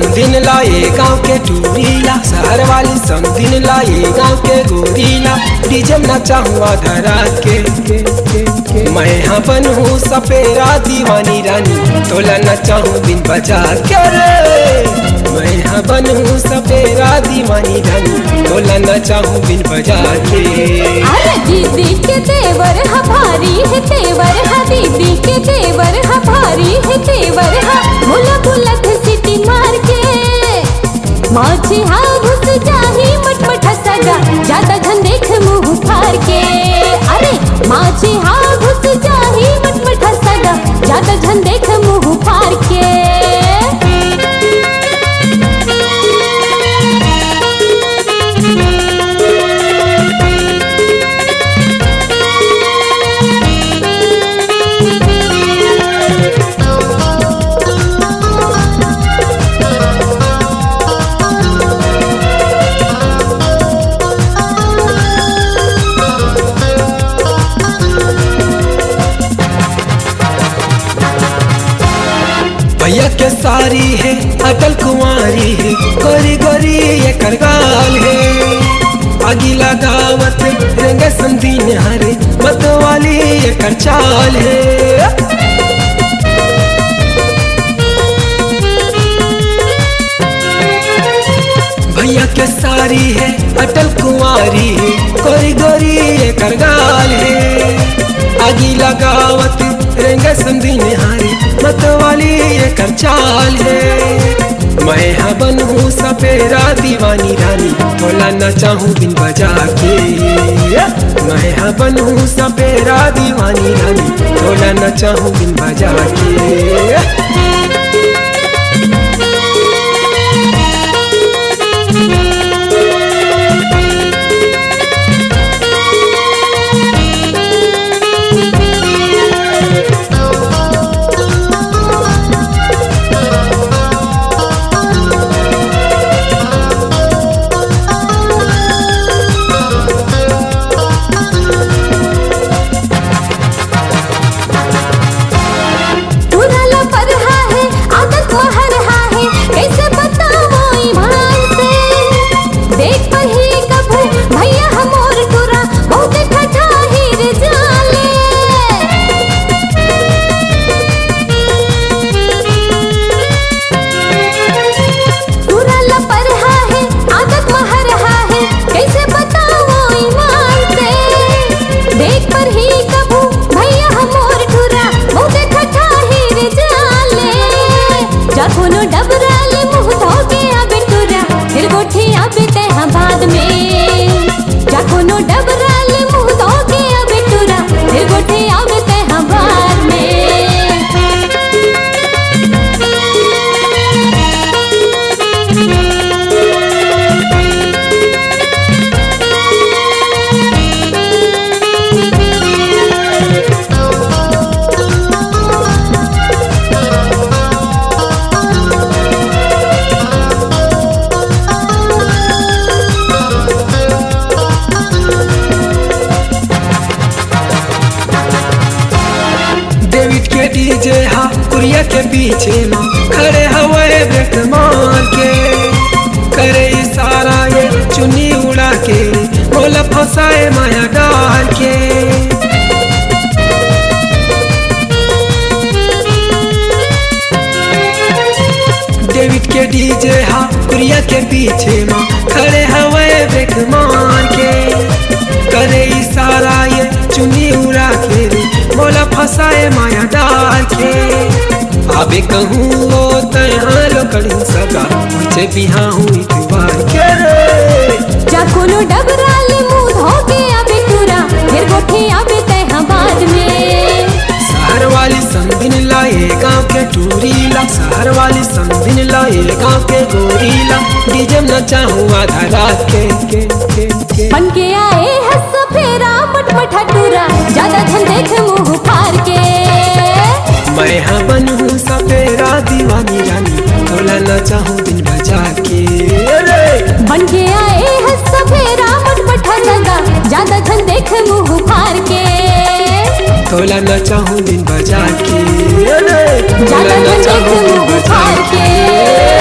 समधिन लाए गाँव के टूरीला, शहर वाली समधिन लाए गाँव के गोरीला। डीजे में नचा हुआ धरा के मैं हाँ बनूँ सपेरा दीवानी रानी, तोला नचा हूँ बिन बजा के रे। मैं हाँ बनूँ सपेरा दीवानी रानी, तोला नचा हूँ बिन बजा के। अरे दीदी के तेवर हा भारी है तेवर हा, दीदी के तेवर हा भारी है तेवर हा। मुला बुलट सिटी मार के माझी हा घुस जाही मटमट सगा, ज्यादा धन देख मुँह फार के। अरे माझी हा घुस जाही मटमट सगा, ज्यादा धन देख मुँह फार के। भैया के सारी है अटल कुंवारी है, गोरी गोरी ये करगाल है। अगीला गावत रंग समधिन हरे, मत वाली ये करचाल है। भैया के सारी है अटल कुंवारी है, गोरी गोरी ये करगाल है। अगीला गावत रंग समधिन हरे, मत वाली ये करचाल है। मैं हाँ बनूँ सपेरा दीवानी रानी, तोला नचा हूँ बिन बजा के। मैं हाँ बनूँ सपेरा दीवानी रानी, तोला नचा हूँ बिन बजा के। डीजे हा कुरिया के पीछे माँ खड़े हवे ब्रेक मार के, करे इशारा ये चुन्नी उड़ा के, बोला फंसाए माया डाल के। डेविड के डीजे हा कुरिया के पीछे माँ खड़े हवे ब्रेक मार के, करे इशारा ये चुन्नी उड़ा के, बोला फंसाए माया डाल के। अबे कहूँ वो तहाँ लोकड़ी सगा, मुझे बिहा हूँ इतवार के रे। जा कोनो डबराले मुँह धोके अबे तुरा, फिर गोठे अबे तहाँ बाद में। शहर वाली समधिन लाए गाँव के टूरीला, शहर वाली समधिन लाए गाँव के गोरीला। डीजे में नचा हुआ धरा के बन के आए है सपेरा मटमठा टूरा, ज्यादा धन देख मुँह फार के। मैं हाँ बनूँ सपेरा दीवानी रानी, तोला नचा हूँ बिन बजा के। बन के आए है सपेरा मटमठा लगा, ज्यादा धन देख मुँह फार के। तोला नचा हूँ बिन बजा के, ज्यादा धन देख मुँह फार के।